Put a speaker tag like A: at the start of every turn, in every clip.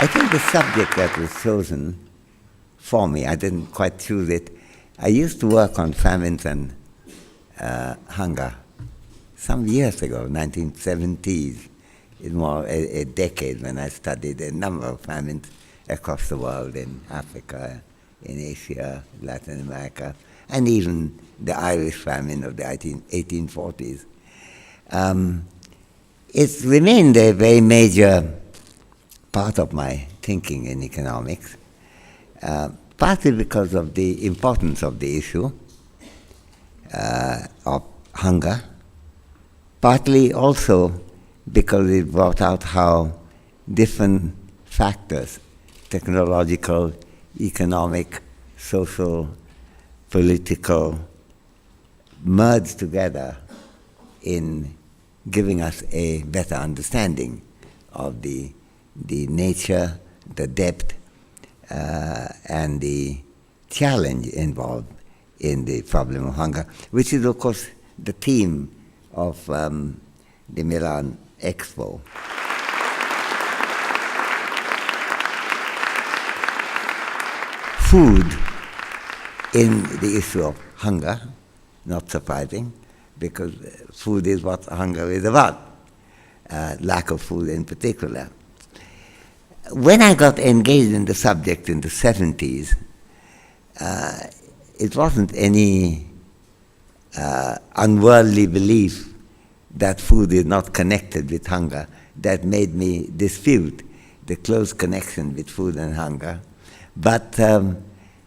A: I think the subject that was chosen for me, I didn't quite choose it. I used to work on famines and hunger some years ago, 1970s. It was a decade when I studied a number of famines across the world, in Africa, in Asia, Latin America, and even the Irish famine of the 1840s. It's remained a very major part of my thinking in economics, partly because of the importance of the issue of hunger, partly also because it brought out how different factors, technological, economic, social, political, merge together in giving us a better understanding of the nature, the depth, and the challenge involved in the problem of hunger, which is, of course, the theme of the Milan Expo. Food in the issue of hunger, not surprising, because food is what hunger is about, lack of food in particular. When I got engaged in the subject in the 70s, it wasn't any unworldly belief that food is not connected with hunger that made me dispute the close connection with food and hunger, but a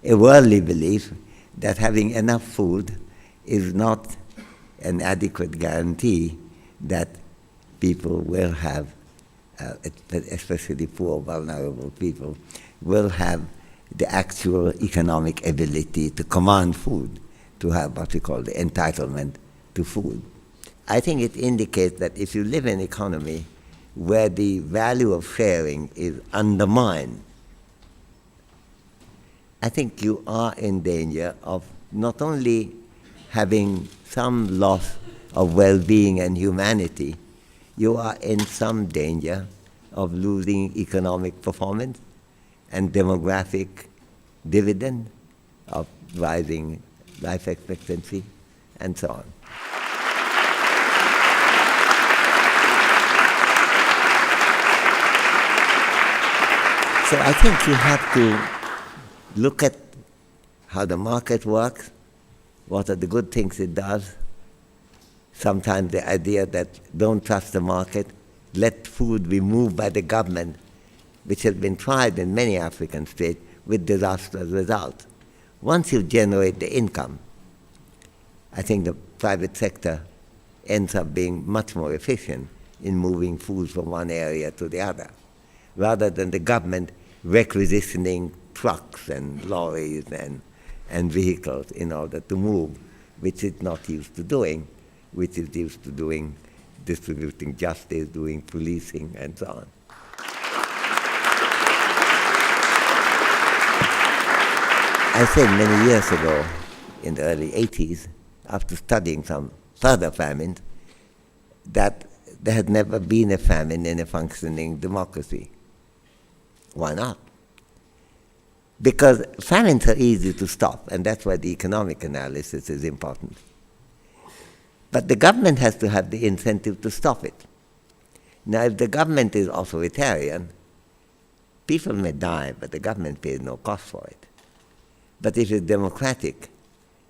A: worldly belief that having enough food is not an adequate guarantee that people will have, especially poor, vulnerable people, will have the actual economic ability to command food, to have what we call the entitlement to food. I think it indicates that if you live in an economy where the value of sharing is undermined, I think you are in danger of not only having some loss of well-being and humanity, you are in some danger of losing economic performance and demographic dividend, of rising life expectancy, and so on. So I think you have to look at how the market works, what are the good things it does. Sometimes the idea that don't trust the market, let food be moved by the government, which has been tried in many African states with disastrous results. Once you generate the income, I think the private sector ends up being much more efficient in moving food from one area to the other, rather than the government requisitioning trucks and lorries and vehicles in order to move, which it's not used to doing, which is used to doing distributing justice, doing policing, and so on. I said many years ago, in the early 80s, after studying some further famines, that there had never been a famine in a functioning democracy. Why not? Because famines are easy to stop, and that's why the economic analysis is important. But the government has to have the incentive to stop it. Now, if the government is authoritarian, people may die, but the government pays no cost for it. But if it's democratic,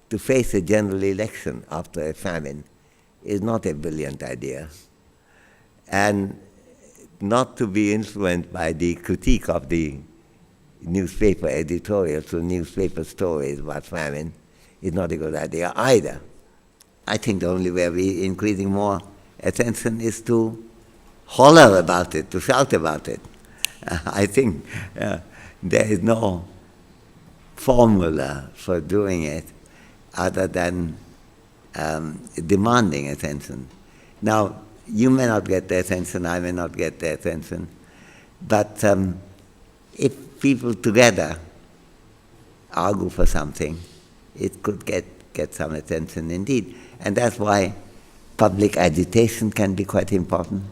A: to face a general election after a famine is not a brilliant idea. And not to be influenced by the critique of the newspaper editorials or newspaper stories about famine is not a good idea either. I think the only way we're increasing more attention is to holler about it, to shout about it. I think there is no formula for doing it other than demanding attention. Now, you may not get the attention, I may not get the attention, but if people together argue for something, it could get some attention indeed. And that's why public agitation can be quite important.